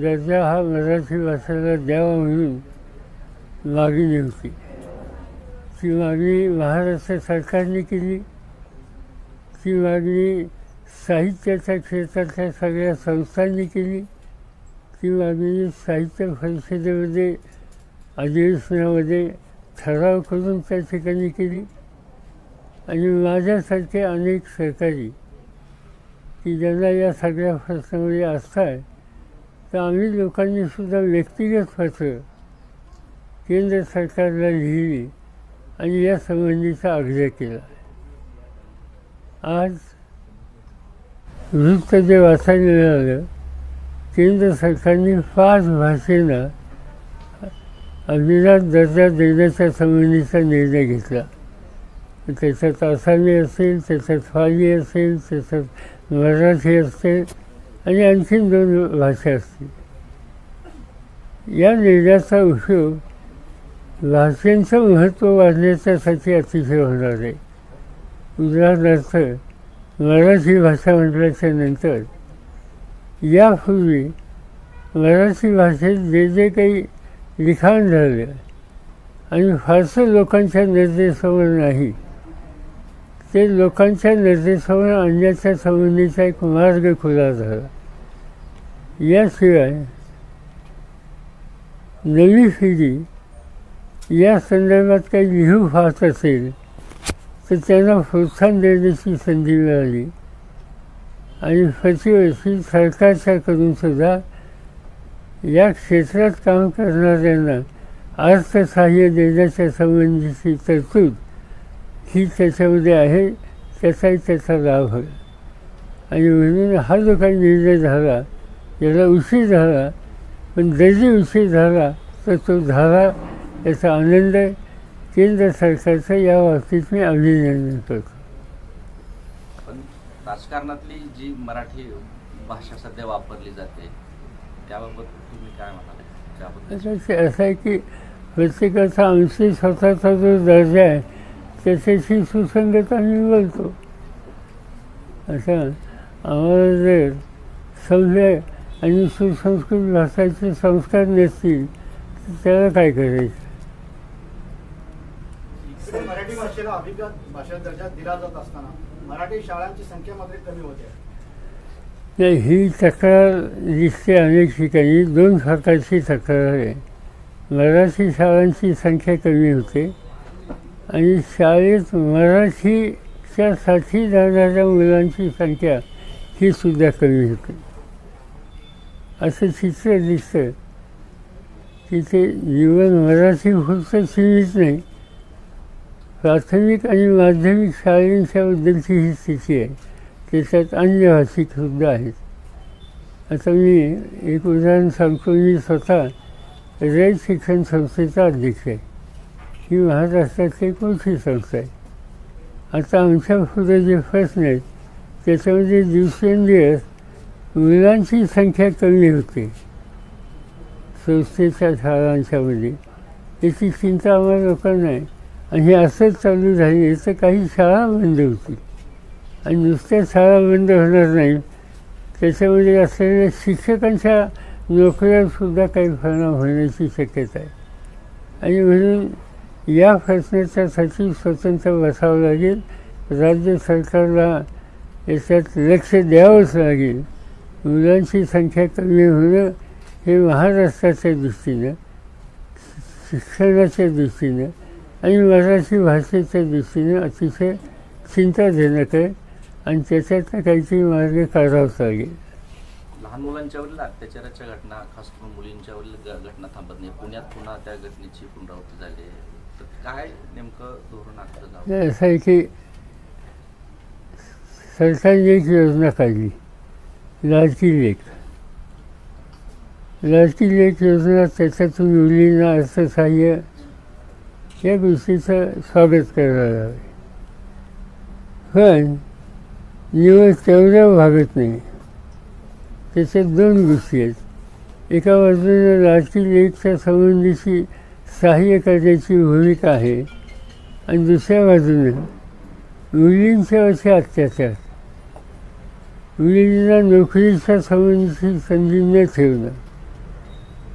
दर्जा हा मराठी भाषेला द्यावा म्हणून मागणी होती. ती मागणी महाराष्ट्र सरकारने केली. ती मागणी साहित्याच्या क्षेत्रातल्या सगळ्या संस्थांनी केली. ती मागणी साहित्य परिषदेमध्ये अधिवेशनामध्ये ठराव करून त्या ठिकाणी केली. आणि माझ्यासारखे अनेक सहकारी की ज्यांना या सगळ्या प्रश्नामध्ये आस्था आहे, तर आम्ही लोकांनीसुद्धा व्यक्तिगत पत्र केंद्र सरकारला लिहिली आणि या संबंधीचा आग्रह केला. आज वृत्त जे वाचायला मिळालं, केंद्र सरकारने 5 भाषेला अभिजात दर्जा देण्याच्या संबंधीचा निर्णय घेतला. त्याच्यात आसामी असेल, त्याच्यात फाली असेल, त्याच्यात मराठी असेल आणि आणखीन 2 भाषा असतील. या निर्णयाचा उपयोग भाषांचं महत्त्व वाढण्याच्यासाठी अतिशय होणार आहे. उदाहरणार्थ मराठी भाषा म्हटल्याच्या नंतर यापूर्वी मराठी भाषेत जे काही लिखाण झालं आणि फारसं लोकांच्या नजरेसमोर नाही, ते लोकांच्या नजरेसमोर आणण्याच्या संबंधीचा एक मार्ग खुला झाला. याशिवाय नवी पिढी या संदर्भात काही लिहू पाहत असेल तर त्यांना प्रोत्साहन देण्याची संधी मिळाली. आणि प्रतिवर्षी सरकारच्याकडूनसुद्धा या क्षेत्रात काम करणाऱ्यांना अर्थसहाय्य देण्याच्या संबंधीची तरतूद ही त्याच्यामध्ये आहे. त्याचाही त्याचा लाभ होईल. आणि म्हणून हा जो काही निर्णय झाला, याला उशीर झाला, पण जरी उशीर झाला तर तो झाला, याचा आनंद आहे. केंद्र सरकारचं या बाबतीत मी अभिनंदन करतो. पण राजकारणातली जी मराठी भाषा सध्या वापरली जाते त्याबाबत तुम्ही काय म्हणाल? असं आहे की प्रत्येकाचा आमची स्वतःचा जो दर्जा आहे त्याच्याशी सुसंगत आम्ही बोलतो. असं आम्हाला जर सभ्य आणि सुसंस्कृत भाषाचे संस्कार नसतील तर त्याला काय करायचं? मराठी भाषेला अभिजात भाषा दर्जा दिला जात असताना मराठी शाळांची संख्या मात्र कमी होते. नाही, ही तक्रार दिसते अनेक ठिकाणी. 2 प्रकारची तक्रार आहे. मराठी शाळांची संख्या कमी होते आणि शाळेत मराठीच्यासाठी जाणाऱ्या मुलांची संख्या ही सुद्धा कमी होते. असं चित्र दिसतं की ते जीवन मराठीपुरतं सीमित नाही. प्राथमिक आणि माध्यमिक शाळांच्याबद्दलची ही स्थिती आहे. त्याच्यात अन्य भाषिकसुद्धा आहेत. आता मी एक उदाहरण सांगतो. मी स्वतः रयत शिक्षण संस्थेचा अध्यक्ष आहे. ही महाराष्ट्रातली एक मोठी संस्था आहे. आता आमच्या पुढे जे प्रश्न आहेत त्याच्यामध्ये दिवसेंदिवस मुलांची संख्या कमी होते संस्थेच्या शाळांच्यामध्ये. याची चिंता आम्हाला लोकांना आहे. आणि हे असंच चालू राहिले तर काही शाळा बंद होतील. आणि नुसत्या शाळा बंद होणार नाही, त्याच्यामध्ये असलेल्या शिक्षकांच्या नोकऱ्यासुद्धा काही परिणाम होण्याची शक्यता आहे. आणि म्हणून या प्रश्नाच्यासाठी स्वतंत्र बसावं लागेल. राज्य सरकारला याच्यात लक्ष द्यावंच लागेल. मुलांची संख्या कमी होणं हे महाराष्ट्राच्या दृष्टीनं, शिक्षणाच्या दृष्टीनं आणि मराठी भाषेच्या दृष्टीनं अतिशय चिंताजनक आहे. आणि त्याच्यातनं काहीतरी मार्ग काढावाच लागेल. लहान मुलांच्यावरील अत्याचाराच्या घटना, खास करून मुलींच्यावरील घटना थांबत नाही. पुण्यात पुन्हा त्या घटनेची पुनरावृत्ती झाली आहे. तर काय नेमकं धोरण आखलं जावं? असं आहे की सरकारने एक योजना काढली, लाडकी लेक. लाडकी लेक योजना, त्याच्यातून मुलींना अर्थसहाय्य या गोष्टीचं स्वागत करायला हवे. पण निवड तेवढ्या भागत नाही. त्याच्यात 2 गोष्टी आहेत. एका बाजूने लाडकी लेकच्या संबंधीची सहाय्य करण्याची भूमिका आहे आणि दुसऱ्या बाजूने मुलींच्यावरचे अत्याचार, मुलींना नोकरीच्या संबंधीची संधी न ठेवणं,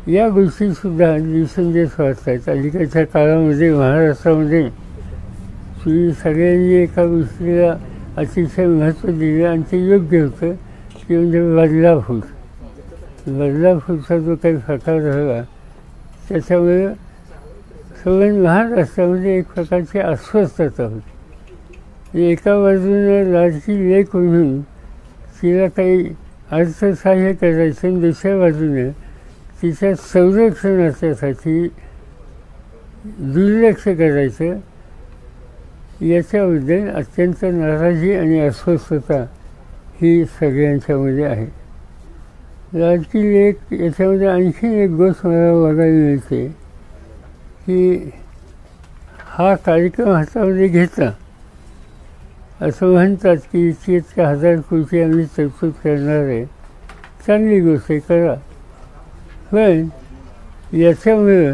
या गोष्टीसुद्धा दिवसेंदिवस वाढत आहेत. अलीकडच्या काळामध्ये महाराष्ट्रामध्ये सगळ्यांनी एका गोष्टीला अतिशय महत्त्व दिलं आणि ते योग्य होतं, की म्हणजे बदलाव होता जो काही प्रकार झाला त्याच्यामुळे सगळ्या महाराष्ट्रामध्ये एक प्रकारची अस्वस्थता होती. एका बाजूनं राजकीय लेख म्हणून तिला काही अर्थसहाय्य करायचं आणि दुसऱ्या बाजूने तिच्या संरक्षणाच्यासाठी दुर्लक्ष करायचं, याच्याबद्दल अत्यंत नाराजी आणि अस्वस्थता ही सगळ्यांच्यामध्ये आहे. राजकीय लेख याच्यामध्ये आणखी एक गोष्ट मला बघायला मिळते की हा कार्यक्रम हातामध्ये घेतला असं म्हणतात की इतक्या 1000 कोटी आम्ही तरतूद करणार आहे, चांगली गोष्ट आहे, करा. पण याच्यामुळे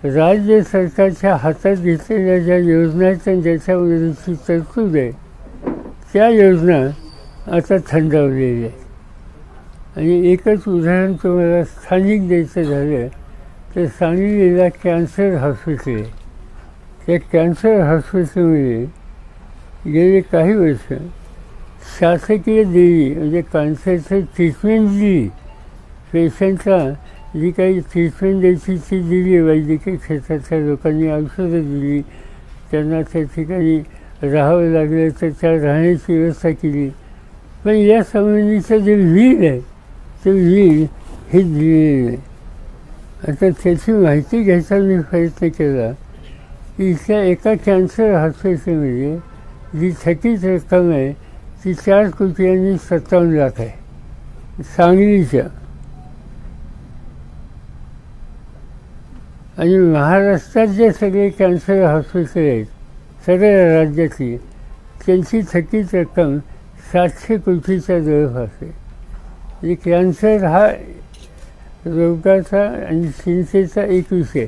राज्य सरकारच्या हातात घेतलेल्या ज्या योजना आहेत आणि ज्याच्यावरची तरतूद आहे त्या योजना आता थंडावलेल्या आहेत. आणि एकच उदाहरण तुम्हाला स्थानिक द्यायचं झालं तर सांगलीला कॅन्सर हॉस्पिटल आहे. त्या कॅन्सर हॉस्पिटलमध्ये गेले काही वर्ष शासकीय दिली म्हणजे कॅन्सरचं ट्रीटमेंट दिली, पेशंटला जी काही ट्रीटमेंट द्यायची ती दिली, वैद्यकीय क्षेत्रातल्या लोकांनी औषधं दिली, त्यांना त्या ठिकाणी राहावं लागलं तर त्या राहण्याची व्यवस्था केली. पण या संबंधीचं जे लीड आहे ते लीड हे दिलेलं नाही. आता त्याची माहिती घ्यायचा मी प्रयत्न केला की इथल्या एका कॅन्सर हॉस्पिटलमध्ये जी थकीत रक्कम आहे ती 4,57,00,000 आहे सांगलीच्या. आणि महाराष्ट्रात जे सगळे कॅन्सर हॉस्पिटल आहेत सगळ्या राज्यातली त्यांची थकीत रक्कम 700 कोटीच्या जवळपास आहे. म्हणजे कॅन्सर हा रोगाचा आणि चिंतेचा एक विषय,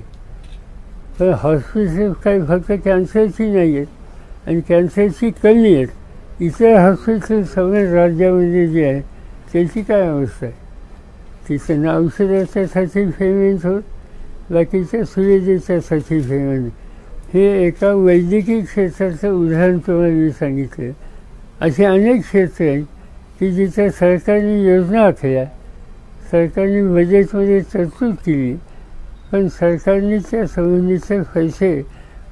पण हॉस्पिटल काही फक्त कॅन्सरची नाही आहेत आणि कॅन्सरची कमी आहेत. इतर हॉस्पिटल सगळ्या राज्यामध्ये जे आहे त्याची काय अवस्था आहे, तिथं औषधाच्यासाठी पेमेंट होत, बाकीच्या सुविधेच्यासाठी पेमेंट. हे एका वैद्यकीय क्षेत्राचं उदाहरण तुम्हाला मी सांगितलं. असे अनेक क्षेत्र आहेत की जिथं सरकारने योजना आखल्या, सरकारने बजेटमध्ये तरतूद केली, पण सरकारने त्या संबंधीचे पैसे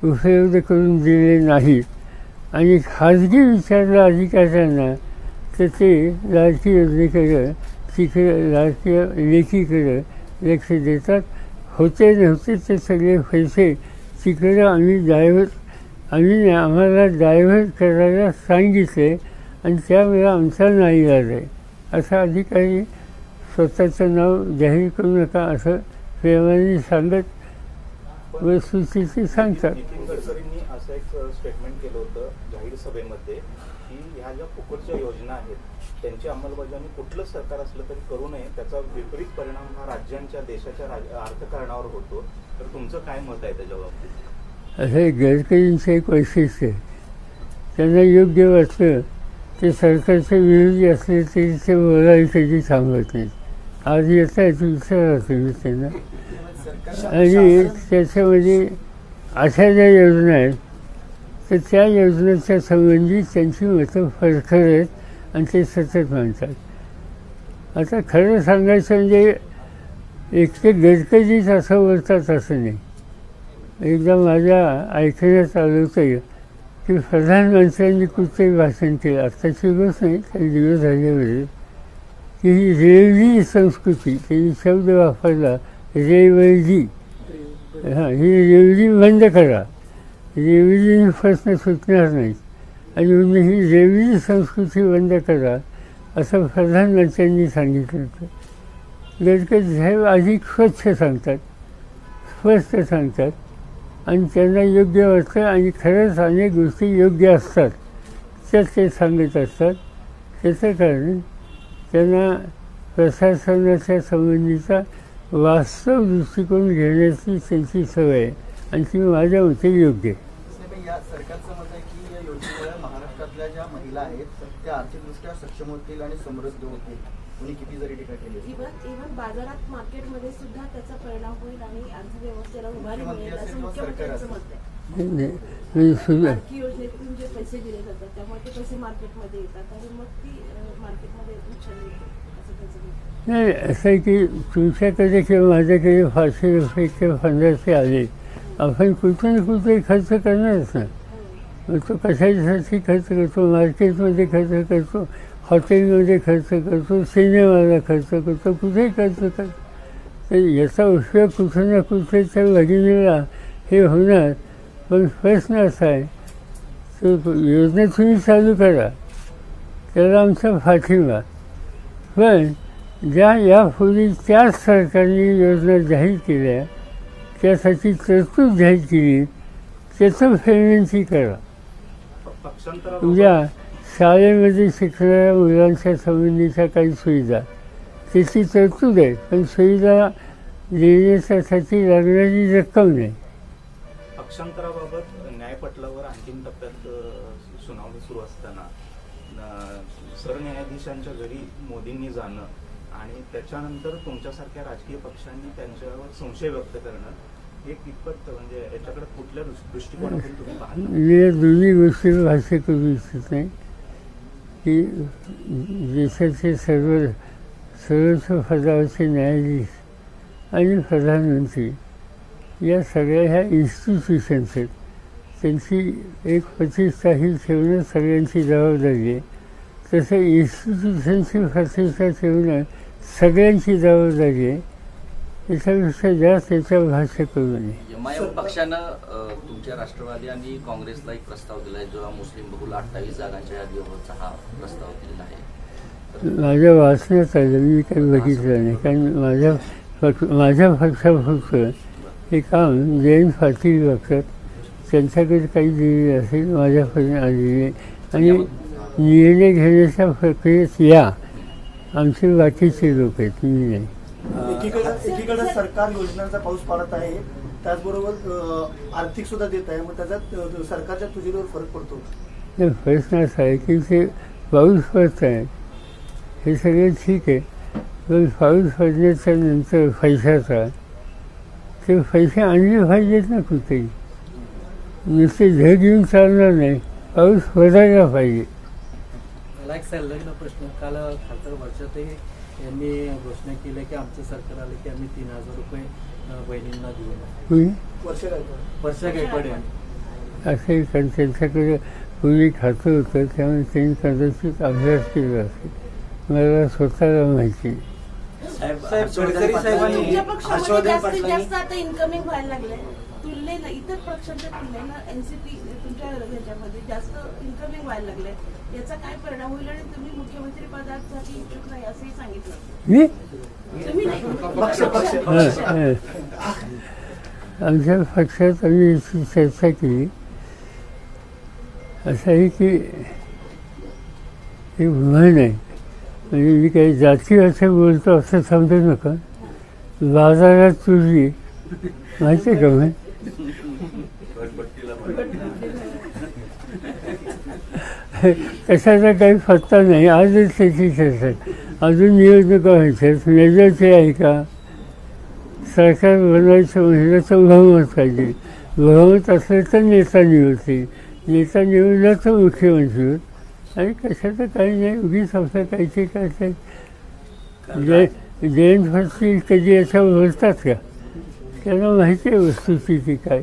उपलब्ध करून दिले नाहीत. आणि खाजगी विचारलं अधिकाऱ्यांना तर ते राजकीय योजनेकडं तिकडं राजकीय लेखीकडं लक्ष देतात. होते नव्हते ते सगळे पैसे तिकडं आम्हाला डायव्हर्ट करायला सांगितले आणि त्यावेळेला आमचा नाईलाज आहे असा अधिकारी स्वतःचं नाव जाहीर करू नका असं प्रेमाने सांगत वस्तुस्थिती सांगतात. नितीन गडकरींनी असं एक स्टेटमेंट केलं होतं जाहीर सभेमध्ये की ह्या ज्या फुकटच्या योजना आहेत त्यांची अंमलबजावणी कुठलं सरकार असलं तरी करू नये, त्याचा विपरीत परिणाम हा राज्यांच्या देशाच्या अर्थकारणावर होतो. तर तुमचं काय मत आहे त्याच्या बाबतीत? असं गडकरींचं एक वैशिष्ट्य आहे, त्यांना योग्य वाटलं ते सरकारचे विरोधी असले तरी ते बोलायला कधी थांबत नाहीत. आज येत आहेत विचारा तुम्ही त्यांना. आणि त्याच्यामध्ये अशा ज्या योजना आहेत तर त्या योजनेच्या संबंधी त्यांची मतं फरफर आहेत आणि ते सतत मानतात. आता खरं सांगायचं म्हणजे एकटे गडकरीच असं बोलतात असं नाही. एकदा माझ्या ऐकण्यात आलं होतं की प्रधानमंत्र्यांनी कुठचंही भाषण केलं, आत्ताची गोष्ट नाही काही दिवस झाल्यावर, की ही रेवजी संस्कृती, त्यांनी शब्द वापरला रेवजी, हां ही रेवजी बंद करा, रेवजीने प्रश्न सुटणार नाहीत आणि म्हणजे ही रेवजी संस्कृती बंद करा असं प्रधानमंत्र्यांनी सांगितलं होतं. गडकरी साहेब अधिक स्वच्छ सांगतात, स्पष्ट सांगतात आणि त्यांना योग्य वाटतं आणि खरंच अनेक गोष्टी योग्य असतात त्यात ते सांगत असतात. त्याचं कारण त्यांना प्रशासनाच्या संबंधीचा वास्तव दृष्टिकोन घेण्याची त्यांची सवय आहे आणि ती माझ्या मते योग्य आहे. या सरकारचं मत आहे की या योजनेमुळे महाराष्ट्रातल्या ज्या महिला महिला आहेत त्या आर्थिकदृष्ट्या सक्षम होतील आणि समृद्ध होतील, कोणी किती जरी टीका केली. इव्हन बाजारात मार्केटमध्ये सुद्धा त्याचा परिणाम होईल आणि अर्थव्यवस्थेला उभारी मिळेल असं मुख्यमंत्र्यांचं मत आहे. लाडकी योजनेतून जे पैसे दिले जातात त्यामुळे ते पैसे मार्केटमध्ये येतात आणि मग ती मार्केटमध्ये नुकसान होते असं त्याचं मत. नाही, असं आहे की तुमच्याकडे किंवा माझ्याकडे 500 रुपये किंवा 1500 आले, आपण कुठे ना कुठे खर्च करणारच ना. मग तो कशासाठी खर्च करतो, मार्केटमध्ये खर्च करतो, हॉटेलमध्ये खर्च करतो, सिनेमाला खर्च करतो, कुठेही खर्च करतो. तर याचा उपयोग कुठे ना कुठे त्या भगिनीला हे होणार. पण प्रश्न असा आहे, तो योजना तुम्ही चालू करा, त्याला आमचा पाठिंबा. पण ज्या यापूर्वी त्याच सरकारने योजना जाहीर केल्या, त्यासाठी तरतूद जाहीर केली, त्याचं पेमेंटही करा. उद्या शाळेमध्ये शिकणाऱ्या मुलांच्या संबंधीच्या काही सुविधा त्याची तरतूद आहे, पण सुविधा देण्यासाठी लागणारी रक्कम नाही. पक्षांतराबाबत न्यायपटलावर अंतिम टप्प्यात सुनावणी सुरू असताना सरन्यायाधीशांच्या घरी मोदींनी जाणं आणि त्याच्यानंतर तुमच्यासारख्या राजकीय पक्षांनी त्यांच्यावर संशय व्यक्त करणं, हे कितपत म्हणजे याच्याकडे कुठल्या दृष्टिकोनातून तुम्ही पाहता? मी या दोन्ही गोष्टीवर भाष्य करू इच्छित नाही की देशाचे सर्वोच्च पदावरचे न्यायाधीश आणि प्रधानमंत्री या सगळ्या ह्या इन्स्टिट्यूशन्स आहेत, त्यांची एक प्रतिष्ठाही ठेवणं सगळ्यांची जबाबदारी आहे. तसं इन्स्टिट्यूशनची प्रतिष्ठा ठेवणं सगळ्यांची जबाबदारी आहे. त्याच्यापेक्षा जास्त याच्यावर भाष्य करू नये. एमआयएम पक्षानं तुमच्या राष्ट्रवादी आणि काँग्रेसला एक प्रस्ताव दिला आहे, जो मुस्लिम बहुल 28 जागांच्या यादीवरचा हा प्रस्ताव दिलेला आहे. माझ्या वाचण्यात आलं, मी काही बघितलं नाही, कारण माझ्या पक्षापुरतं हे काम जयंत पाटील बघतात, त्यांच्याकडे काही दिलेले असेल, माझ्यापर्यंत आलेले आणि निर्णय घेण्याच्या प्रक्रियेत या आमचे बाकीचे लोक आहेत, मी नाही. एकीकडे सरकार योजनांचा पाऊस पाडत आहे, त्याचबरोबर आर्थिक सुद्धा देत आहे, मग त्याचा सरकारच्या तुझीवर फरक पडतो. प्रश्न असा आहे की ते पाऊस पडत आहे हे सगळं ठीक आहे, पण पाऊस पडण्याच्या नंतर पैशाचा ते पैसे आणले पाहिजेत ना कुठेही, नुसते झग घेऊन चालणार नाही, पाऊस पडायला पाहिजे. मला एक संलग्न प्रश्न, काल खासदार वर्षातही यांनी घोषणा केली की आमचं सरकार आलं की आम्ही 3000 रुपये बहिणींना देऊ. वर्षा गायकवाड असंही कारण त्यांच्याकडे पूर्वी खातं होतं, त्यामुळे त्यांनी कदाचित अभ्यास केला असेल, मला स्वतःला माहिती. तुमच्या पक्षामध्ये जास्तीत जास्त आता इन्कमिंग व्हायला लागलंय तुलनेला इतर पक्षांच्या तुलनेला एनसीपी तुमच्या ह्याच्यामध्ये जास्त इन्कमिंग व्हायला लागलंय, याचा काय परिणाम होईल? आणि तुम्ही मुख्यमंत्री पदासाठी इच्छुक नाही असंही सांगितलं. तुम्ही नाही, आमच्या पक्षात आम्ही याची चर्चा केली. असं आहे की एक म्हण आहे, म्हणजे मी काही जाती असं बोलतो असं समजू नका. बाजारात तुझी माहिती आहे का म्हण? कशाचा काही पत्ता नाही. आजच त्याची चर्चा, अजून निवडणुका व्हायच्यात, मेजरचे आहे का? सरकार बनवायचं म्हणजे तर बहुमत पाहिजे, बहुमत असलं तर नेता निवडते, नेता निवडला तर मुख्यमंत्री होत. आणि कशाचं काही नाही, उगीच आपलं काहीचे काय जयंत पाटील कधी याच्यावर बोलतात का? त्यांना माहिती आहे वस्तुस्थिती काय.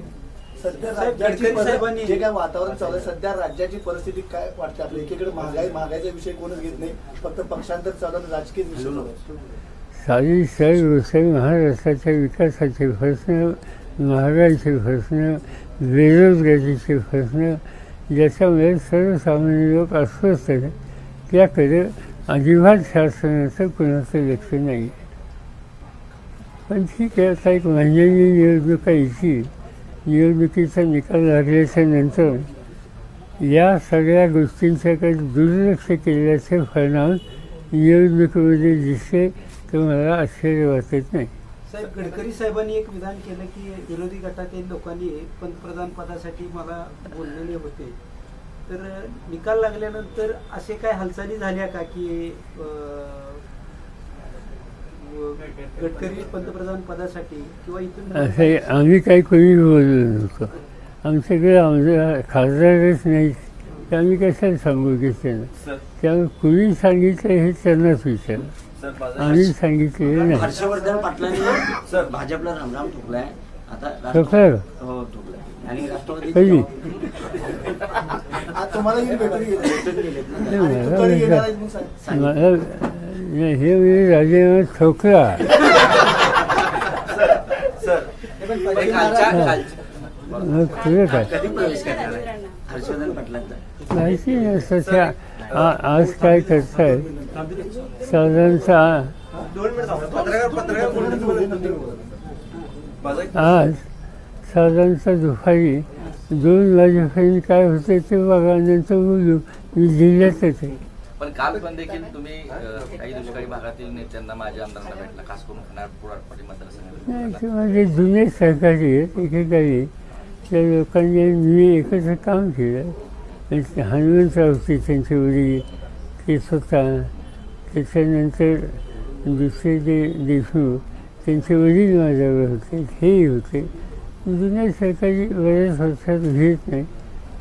सध्या राज्याची जे काय वातावरण चालू आहे, सध्या राज्याची परिस्थिती काय वाटते आपल्या? एकीकडे महागाईचा विषय कोणच घेत नाही, फक्त पक्षांतर चालू राजकीय विषय. सारी सर्व महाराष्ट्राच्या विकासाचे प्रश्न, महागाईचे प्रश्न, बेरोजगारीचे प्रश्न, ज्याच्यामुळे सर्वसामान्य लोक अस्वस्थ आहेत, त्याकडे अजिबात शासनाचं कुणाचं लक्ष नाही. पण ठीक आहे, आता एक महिन्यानी निवडणुका येतील, निवडणुकीचा निकाल लागल्याच्या नंतर या सगळ्या गोष्टींच्याकडे दुर्लक्ष केल्याचे परिणाम निवडणुकीमध्ये दिसते, तर मला आश्चर्य वाटत नाही. साहेब, गडकरी साहेबांनी एक विधान केलं की विरोधी गटातील लोकांनी पंतप्रधान पदासाठी मला बोललेले होते, तर निकाल लागल्यानंतर असे काय हालचाली झाल्या का की गडकरी पंतप्रधान पदासाठी किंवा इथून असं आम्ही काही कोणी बोललो नव्हतो. आमच्याकडे आमचं खासदारच नाही तर आम्ही कशाला सांगू की त्यांना. त्यामुळे कुणी सांगितलं हे त्यांनाच विचार, आम्ही सांगितलेलं नाही. हर्षवर्धन पाटलांनी भाजपला रामराम ठोकलाय आता. ठोकलं हो ठोकलाय. आणि राष्ट्रवादी कधी तुम्हाला मला हे म्हणजे राजीनामा ठोकला. मग खरं काय कधी प्रवेश करणार आहे हर्षवर्धन पाटलांचा? माहिती नाही. सध्या आज काय करताय साधारणतः आज साधारणतः दुपारी 2 वाजेपर्यंत काय होतं ते बघा, नंतर बोलू. मी जिल्ह्यातच आहे. पण काल पण देखील तुम्ही काही दुष्काळी भागातील नेत्यांना माझ्या आमदारांना भेटला, खास करून पुराडपाडी मतदारसंघात. नाही, ते माझे जुने सहकारी आहेत. एकेकाळी त्या लोकांनी मी एकत्र काम केलं. हनुमंतराव होते त्यांचे वडील, ते स्वतः. त्याच्यानंतर दुसरे जे देशमुख त्यांचे वडील माझ्यावर होते, हेही होते. जुन्या सहकारी बऱ्याच वर्षात घेत नाही.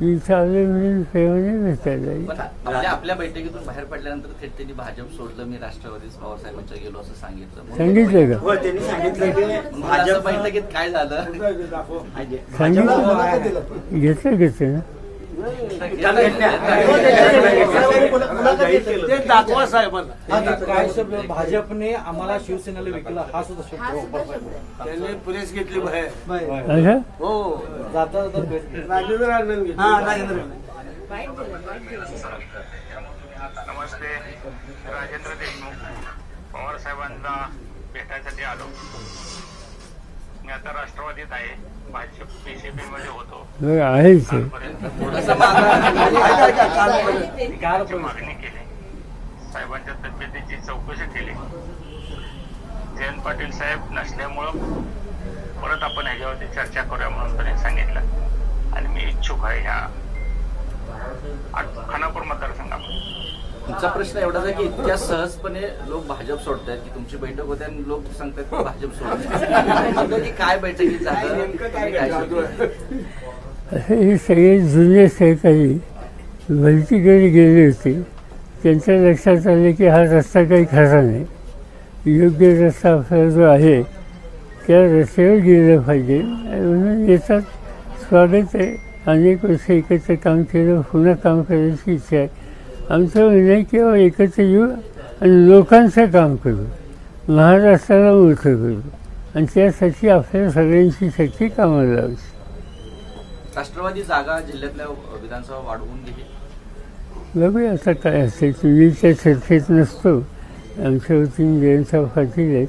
मी चालू म्हणून प्रेमाने भेटायला येईल. पण आपल्या बैठकीतून बाहेर पडल्यानंतर थेट त्यांनी भाजप सोडलं, मी राष्ट्रवादी पवारसाहेबांच्या गेलो असं सांगितलं. सांगितलं का? हो त्यांनी सांगितलं की भाजप बैठकीत काय झालं सांगितलं, घेतलं ना. दाखवा साहेबांना. काय शब्द भाजपने आम्हाला शिवसेनेला विकला हा सुद्धा शब्द त्यांनी पुरेस घेतली बाहेर. अच्छा, हो जाता नमस्ते, राजेंद्र देशमुख पवार साहेबांना भेटायसाठी आलो. मी आता राष्ट्रवादीत आहे, भाजप बीजेपी मध्ये होतो. बरं आहेच आहे. मागणी केली, साहेबांच्या तब्येतीची चौकशी केली. जयंत पाटील साहेब नसल्यामुळं परत आपण ह्याच्यावरती चर्चा करूया म्हणून त्यांनी सांगितलं. आणि मी इच्छुक आहे ह्या खानापूर मतदारसंघामध्ये. तुमचा प्रश्न एवढाच आहे की इतक्या सहजपणे लोक भाजप सोडतात की तुमची बैठक होते आणि लोक सांगतात की भाजप सोडतात. की काय बैठकीत झालं, हे सगळे जुने सहकारी भलतीकडे गेले होते. त्यांच्या लक्षात आले की हा रस्ता काही खरा नाही, योग्य रस्ता आपला जो आहे त्या रस्त्यावर गेलं पाहिजे म्हणून येतात. स्वागत आहे. अनेक वर्ष एकत्र काम केलं, पुन्हा काम करायची इच्छा आहे. आमचं म्हणणं आहे किंवा एकत्र येऊ आणि लोकांचं काम करू, महाराष्ट्राला मोठं करू आणि त्यासाठी आपल्या सगळ्यांची शक्ती कामाला लावायची. राष्ट्रवादी जागा जिल्ह्यातल्या विधानसभा वाढवून घेईल. बघूया आता काय असेल. तुम्ही त्या चर्चेत नसतो. आमच्या वतीने जयंतराव पाटील आहेत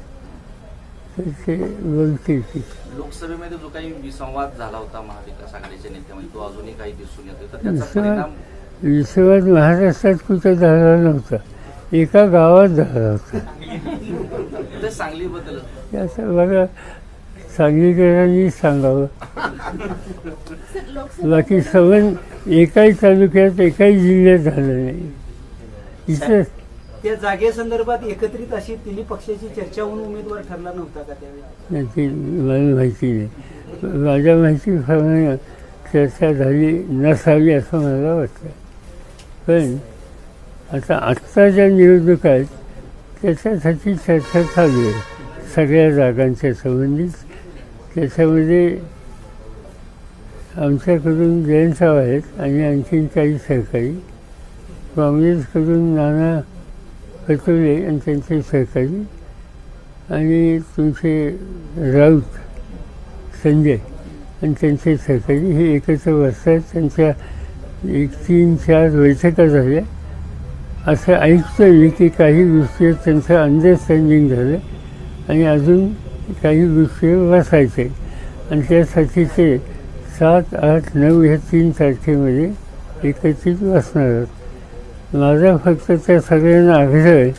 तर ते बोलतील की. लोकसभेमध्ये जो काही विसंवाद झाला होता महाविकास आघाडीच्या नेत्यामध्ये तो अजूनही काही दिसून येतो, तर त्याचा परिणाम विसंवाद महाराष्ट्रात कुठं झाला नव्हता, एका गावात झाला होता. ते सांगलीबद्दल असं बघा, सांगलीकरांनी सांगावं. बाकी सवन एकाही तालुक्यात एकाही जिल्ह्यात झालं नाही. इथं त्या जागेसंदर्भात एकत्रित अशी तिन्ही पक्षाची चर्चा होऊन उमेदवार ठरला नव्हता का त्यावेळी? ते मला माहिती नाही. माझ्या माहितीप्रमाणे चर्चा झाली नसावी असं मला वाटतं. पण आता आत्ता ज्या निवडणुका आहेत त्याच्यासाठी चर्चा चालू आहे सगळ्या जागांच्या संबंधित. त्याच्यामध्ये आमच्याकडून जयंतराव आहेत आणि आणखीन काही सहकारी, काँग्रेसकडून नाना पटोले आणि त्यांचे सहकारी आणि तुमचे राऊत संजय आणि त्यांचे सहकारी हे एकत्र बसतात. त्यांच्या 1-3-4 बैठका झाल्या. असं ऐकतोय मी की काही गोष्टीवर त्यांचं अंडरस्टँडिंग झालं आणि अजून काही गोष्टीवर बसायचं आहे आणि त्यासाठी ते 7, 8, 9 ह्या 3 तारखेमध्ये एकत्रित बसणार आहोत. माझा फक्त त्या सगळ्यांना आग्रह आहे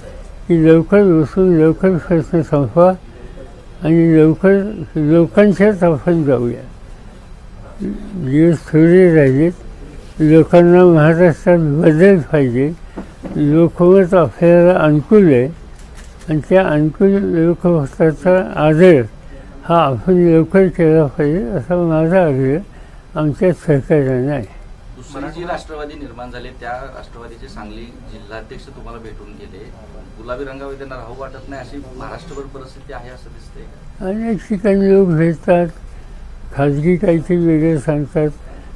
की लवकर बसून लवकर प्रश्न संपवा आणि लवकर लोकांच्याच आपण जाऊया. दिवस थोडे राहिलेत. लोकांना महाराष्ट्रात बदल पाहिजे, लोकमत आपल्याला अनुकूल आहे आणि त्या अनुकूल लोकमताचा आदर हा आपण लवकर केला पाहिजे असा माझा आग्रह आमच्या सहकार्याने आहे. दुसरी जी राष्ट्रवादी निर्माण झाले त्या राष्ट्रवादीचे सांगली जिल्हाध्यक्ष तुम्हाला भेटून गेले, गुलाबी रंगावर त्यांना राहू वाटत नाही अशी महाराष्ट्रभर परिस्थिती आहे असं दिसतंय. अनेक ठिकाणी लोक भेटतात, खाजगी काहीतरी वेगळं सांगतात,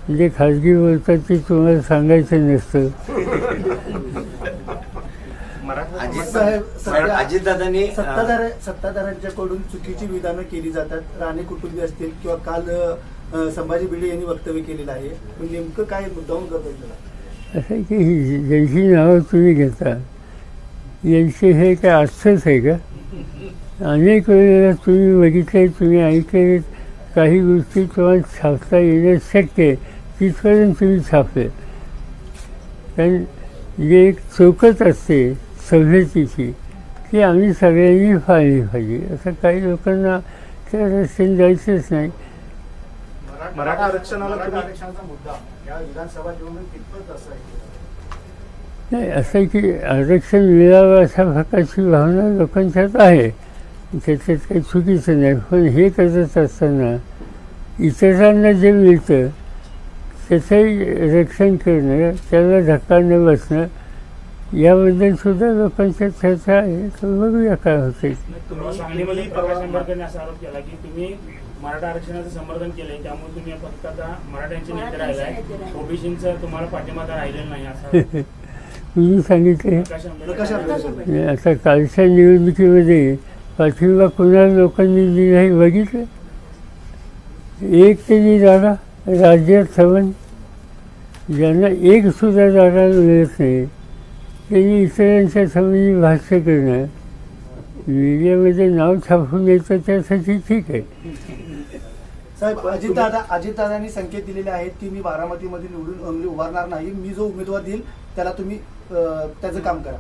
जे खाजगी बोलतात ते तुम्हाला सांगायचं नसतं. अजितदादांनी सत्ताधाऱ्यांच्याकडून चुकीची विधानं केली जातात. राणे कुटुंबीय असतील किंवा काल संभाजी भिडे यांनी वक्तव्य केलेलं आहे. पण नेमकं काय मुद्दाम करतो असं की ज्यांची नावं तुम्ही घेता यांचे हे काय आजचंच आहे का? अनेक वेळेला तुम्ही बघितले, तुम्ही ऐकले, काही गोष्टी तुम्हाला छापता येणं शक्य आहे तिथपर्यंत तुम्ही छापले. कारण जे एक चौकट असते सभ्यतेची ती आम्ही सगळ्यांनी पाळली पाहिजे. असं काही लोकांना त्या रस्त्याने जायचंच नाही. मराठा आरक्षणाचा मुद्दा या विधानसभा निवडणूक कितपत असं आहे? नाही, असं की आरक्षण मिळावं अशा प्रकारची भावना लोकांच्यात आहे, त्याच्यात काही चुकीचं नाही. पण हे करत असताना इतरांना जे मिळतं त्याचंही रक्षण करणं, त्याला धक्का न बसणं याबद्दल सुद्धा लोकांच्या चर्चा आहे. तर बघूया काय होते. सांगलीमध्ये प्रकाश आंबेडकरांनी असा आरोप केला की तुम्ही मराठा आरक्षणाचं समर्थन केलंय, त्यामुळे तुम्ही फक्त आता मराठ्यांचे नेते राहिलाय, ओबीसींचं तुम्हाला पाठिंबा राहिलेलं नाही असं तुम्ही सांगितले. आता कालच्या निवडणुकीमध्ये पाठिंबा कोणाला लोकांनी दिला हे बघितलं. एक तरी जागा राज्यात समन ज्यांना एक सुद्धा जागा मिळत नाही त्यांनी इतरांच्या समोर भाष्य करणं, मीडियामध्ये नाव छापून येतं त्यासाठी ठीक आहे. साहेब, अजितदादांनी संकेत दिलेले आहेत की मी बारामतीमध्ये निवडून उभारणार नाही, मी जो उमेदवार देईल त्याला तुम्ही त्याचं काम करा.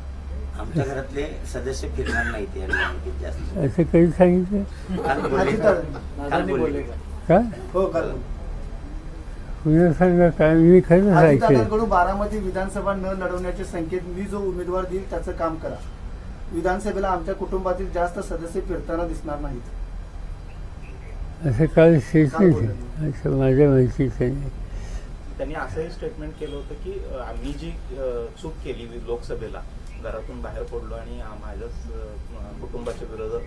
आमच्या घरातले सदस्य फिरणार नाहीत या निवडणुकीत जास्त असं काही सांगितलं का? हो, काल पुन्हा सांगा काय? मी खरं ऐकलं. अजितदादांकडून बारामती विधानसभा न लढवण्याचे संकेत, मी जो उमेदवार देईल त्याचं काम करा. विधानसभेला आमच्या कुटुंबातील जास्त सदस्य फिरताना दिसणार नाहीत असं काल स्टेटमेंट असं माझ्या माहितीचं नाही. त्यांनी असंही स्टेटमेंट केलं होतं की आम्ही जी चूक केली लोकसभेला, घरातून बाहेर पडलो आणि माझ्याच कुटुंबाच्या विरोधात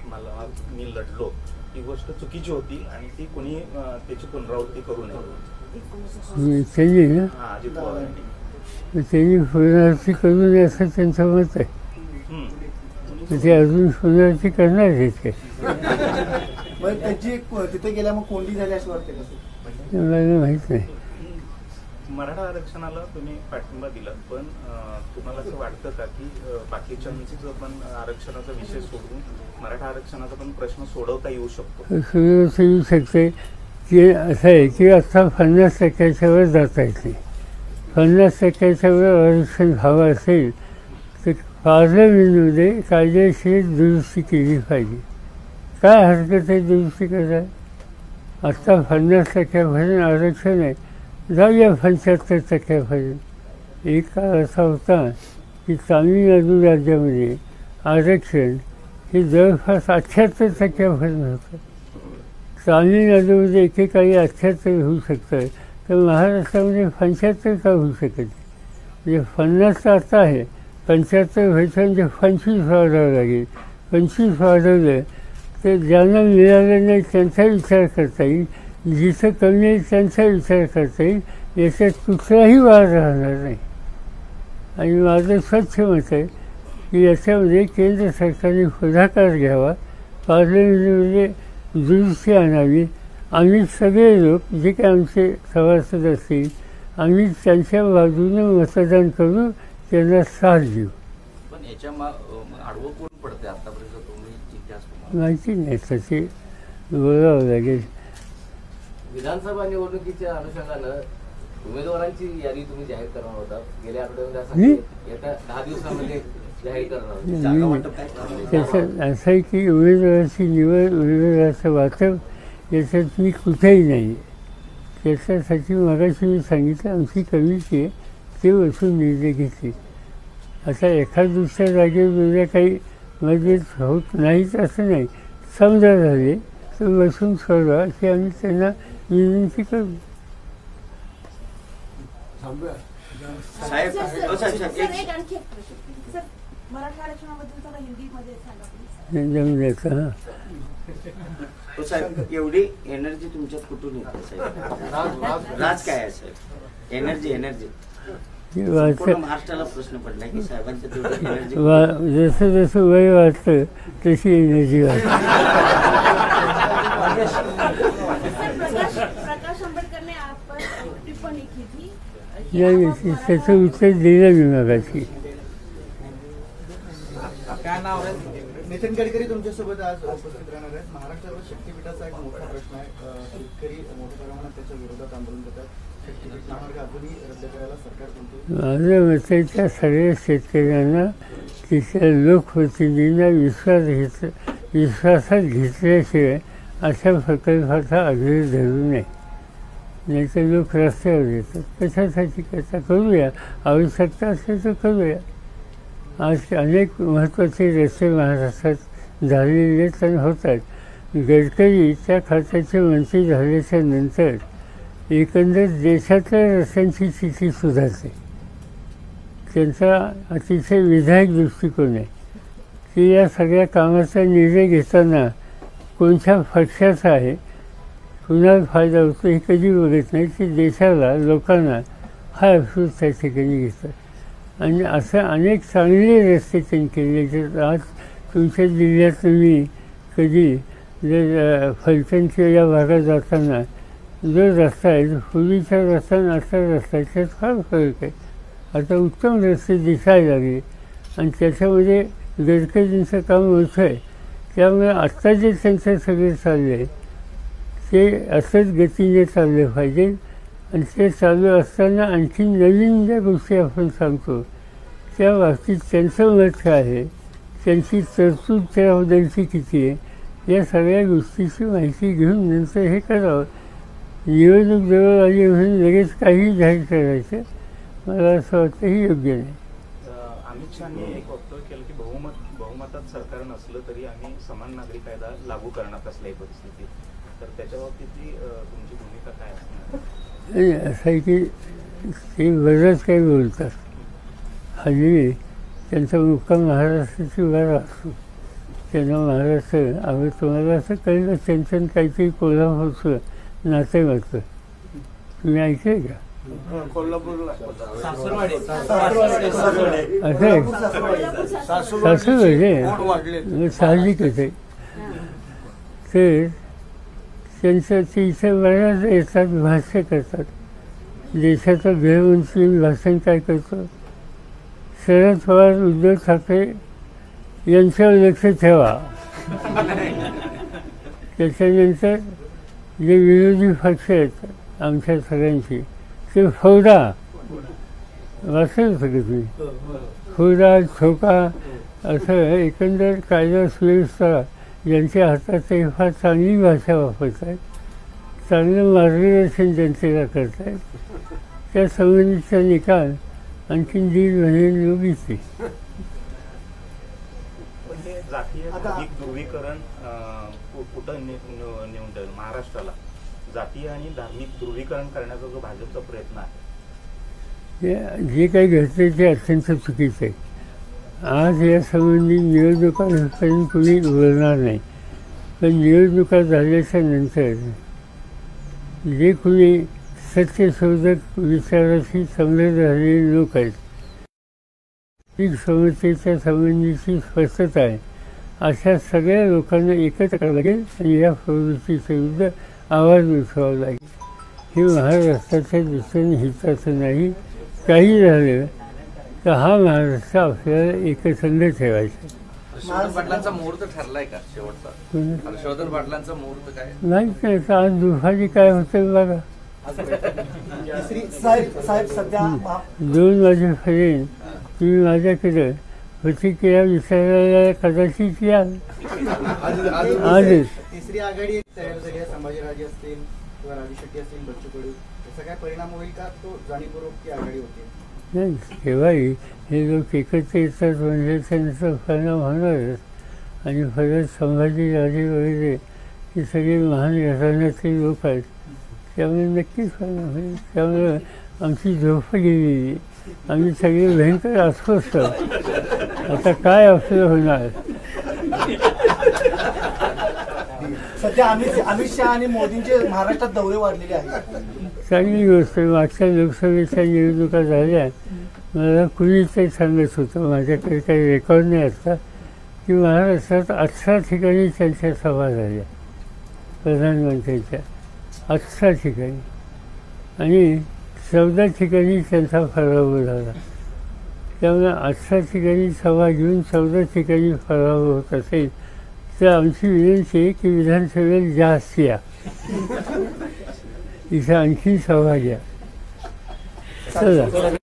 मी लढलो, ही गोष्ट चुकीची होती आणि ती कोणी त्याची पुनरावृत्ती करू नये. त्यांनी ना त्यांनी पुनरावृत्ती करू नये असं त्यांचं मत आहे. ते अजून पुनरावृत्ती करणार आहेत काय? त्यांची तिथे गेल्या मग कोंडी झाली असं वाटते का? मला माहीत नाही. मराठा आरक्षणाला तुम्ही पाठिंबा दिला, पण तुम्हाला असं वाटतं का की बाकीच्यांचं पण आरक्षणाचा विषय सोडून मराठा आरक्षणाचा पण प्रश्न सोडवता येऊ शकतो? येऊ शकते की असं आहे की आता 50% वर जाता येत नाही. 50% वर आरक्षण हवं असेल तर पार्लमेंटमध्ये कायदेशीर दुरुस्ती केली पाहिजे. काय हरकत आहे दुरुस्ती करायला? आत्ता 50% आरक्षण आहे, जाऊया 75%. एक काळ असा होता की तामिळनाडू राज्यामध्ये आरक्षण हे जवळपास 78% होतं. तामिळनाडूमध्ये एकेकाळी 78 होऊ शकतं, तर महाराष्ट्रामध्ये 75 का होऊ शकत? म्हणजे 50 आता आहे, 75 व्हायचं म्हणजे 25 वाढवावं लागेल. 25 वाढवलं तर ज्यांना मिळालं नाही त्यांचा विचार करता येईल, जिथं कमी आहे त्यांचा विचार करता येईल. याच्यात कुठलाही वाद राहणार नाही. आणि माझं स्वच्छ मत आहे की याच्यामध्ये केंद्र सरकारने पुढाकार घ्यावा, पार्लमेंटमध्ये दुरुस्ती आणावी. आम्ही सगळे लोक जे काही आमचे सभासद असतील आम्ही त्यांच्या बाजूनं मतदान करू, त्यांना साथ देऊ. पण याच्या आडवं कोण पडते आतापर्यंत तुम्ही इतिहास माहिती नाही, तसे बोलावं लागेल. विधानसभा निवडणुकीच्या अनुषंगानं उमेदवारांची यादी तुम्ही जाहीर करणार होता गेल्या आठवड्यामध्ये, येत्या 10 दिवसामध्ये जाहीर करणार. त्याच्यात असं आहे की उमेदवाराची निवड, उमेदवाराचं वाटप याच्यात मी कुठेही नाही. त्याच्यासाठी मगाशी मी सांगितलं आमची कमिटी आहे, ते बसून निर्णय घेतले. आता एखाद दुसऱ्या जागेवर वेगळ्या काही मतभेद होत नाहीत असं नाही, समजा झाले तर बसून सोडवा अशी आम्ही त्यांना विनंती करू. साहेब मराठा आरक्षणाबद्दल थोडं हिंदीमध्ये सांगा प्लीज. जमल्याचं हां. साहेब एवढी एनर्जी तुमच्यात कुठून येते साहेब? राज काय आहे साहेब? एनर्जी संपूर्ण महाराष्ट्राला प्रश्न पडला की साहेबांच्या तेवढी एनर्जी. जसं जसं वय वाटतं तशी एनर्जी वाटते. प्रकाश आंबेडकर ने आप पर टिप्पणी की थी. नाही, त्याचं उत्तर दिलं मी मगाशी. काय नाव आहे? नितीन गडकरी तुमच्यासोबत आज उपस्थित राहणार आहेत. महाराष्ट्रावर शक्तीपीठाचा एक मोठा प्रश्न आहे. शेतकरी मोठ्या प्रमाणात त्याच्या विरोधात आंदोलन करतात. शक्तीपीठ महामार्ग अजूनही रद्द करायला सरकार कोणते? माझं मत आहे त्या सगळ्या शेतकऱ्यांना तिथल्या लोकप्रतिनिधींना विश्वासात घेतल्याशिवाय अशा प्रकल्पाचा आग्रह धरू नये. नाही तर लोक रस्त्यावर येतात. कशासाठी करता? करूया, आवश्यकता असेल तर करूया. आज अनेक महत्त्वाचे रस्ते महाराष्ट्रात झालेले तर होत आहेत. गडकरी त्या खात्याचे मंत्री झाल्याच्या नंतर एकंदर देशातल्या रस्त्यांची स्थिती सुधारते. त्यांचा अतिशय विधायक दृष्टिकोन आहे की या सगळ्या कामाचा निर्णय घेताना कोणत्या पक्षाचा आहे, कुणाला फायदा होतो हे कधी बघत नाही. ते देशाला, लोकांना हा अफसूस त्या ठिकाणी घेतात. आणि असं अनेक चांगले रस्ते त्यांनी केले. जर आज तुमच्या जिल्ह्यात मी कधी जर फलटणच्या या भागात जाताना जो रस्ता आहे, पूर्वीचा रस्ता आणि आता रस्ता त्यात फार फरक आहे. आता उत्तम रस्ते दिसायला लागले आणि त्याच्यामध्ये गडकरींचं काम मोठं आहे. त्यामुळे आत्ता जे त्यांचं सगळं चाललं आहे ते असंच गतीने चाललं पाहिजे. आणि ते चालू असताना आणखी नवीन ज्या गोष्टी आपण सांगतो त्या बाबतीत त्यांचं मत काय आहे, त्यांची तरतूद त्याबद्दलची किती आहे, या सगळ्या गोष्टीची माहिती घेऊन नंतर हे करावं. निवडणूक जवळ आली म्हणून लगेच काही जाहीर करायचं मला असं वाटतं ही योग्य नाही. अमित शहानी एक वक्तव्य केलं की बहुमतात सरकार नसलं तरी आम्ही समान नागरी कायदा लागू करणार कसल्याही परिस्थितीत. तर त्याच्या बाबतीतली तुमची भूमिका काय असणार? असं आहे की ते बरंच काही बोलतात. हल्ली त्यांचा मुक्काम महाराष्ट्राची वारा असतो. त्यांना महाराष्ट्र तुम्हाला असं कळलं त्यांचं काहीतरी कोल्हापूरचं नातेवाईक तुम्ही ऐकलं का? असं आहे सासूबाई साहजिकच आहे. तर त्यांचं तिथं बऱ्याच येतात, भाष्य करतात. देशाचं गृहमंत्री भाषण काय करतो, शरद पवार, उद्धव ठाकरे यांच्यावर लक्ष ठेवा. त्याच्यानंतर जे विरोधी पक्ष आहेत आमच्या सगळ्यांची ते फौडा वाचलं सगळं तुम्ही, फौडा छोका असं एकंदर कायदा सुव्यवस्था ज्यांच्या हातात ते फार चांगली भाषा वापरत आहेत, चांगलं मार्गदर्शन जनतेला करत आहेत. त्या संबंधीचा निकाल आणखीन 1.5 महिन्यांनी बघितले. जातीय ध्रुवीकरण कुठं नेऊन जाईल महाराष्ट्राला? जातीय आणि धार्मिक ध्रुवीकरण करण्याचा जो भाजपचा प्रयत्न आहे, जे काही घडते ते अत्यंत चुकीचं आहे. आज या संबंधी निवडणुकांपर्यंत कोणी बोलणार नाही, पण निवडणुका झाल्याच्या नंतर जे कोणी सत्यशोधक विचाराशी समृद्ध झालेले लोक आहेत, समस्येच्या संबंधीची स्पष्टता आहे, अशा सगळ्या लोकांना एकत्र करावं लागेल आणि या प्रवृत्तीच्या विरुद्ध आवाज उठवावा लागेल. हे महाराष्ट्राच्या दृष्टीने हिताचं नाही. काही झालं तर हा महाराष्ट्र आपल्याला एकसंध ठेवायचा. हर्षवर्धन पाटलांचा मुहूर्त ठरलाय का शेवटचा? हर्षवर्धन पाटलांचा मुहूर्त काय नाही का? आज दुपारी काय होतं बघा. 2 वाजेपर्यंत तुम्ही माझ्याकडं प्रतिक्रिया विचारायला कदाचित याल. आजच तिसरी आघाडी तयार झाली आहे. संभाजीराजे असतील, किंवा राजू शेट्टी असतील, बच्चू कडू, याचा काय परिणाम होईल का? तो जाणीवपूर्वक ती आघाडी होते? नाही, केव्हाही हे लोक एकत्र येतात म्हणजे त्यांचा परिणाम होणारच. आणि परत संभाजी राजे वगैरे ही सगळी महान घराण्यातले लोक आहेत, त्यामुळे नक्कीच परिणाम होईल. त्यामुळे आमची झोप गेलेली, आम्ही सगळे भयंकर अस्वस्थ. आता काय आपलं होणार? सध्या अमित शहा आणि मोदींचे महाराष्ट्रात दौरे वाढलेले आहेत. चांगली गोष्ट. मागच्या लोकसभेच्या निवडणुका झाल्या, मला कुणीच सांगत होतं, माझ्याकडे काही रेकॉर्ड नाही असता, की महाराष्ट्रात 18 ठिकाणी त्यांच्या सभा झाल्या प्रधानमंत्र्यांच्या, 18 ठिकाणी, आणि 14 ठिकाणी त्यांचा पराभव झाला. त्यामुळे 18 ठिकाणी सभा घेऊन 14 ठिकाणी पराभव होत असेल तर आमची विनंती आहे की विधानसभेत जास्त या, इथं आणखी सभा घ्या. चला.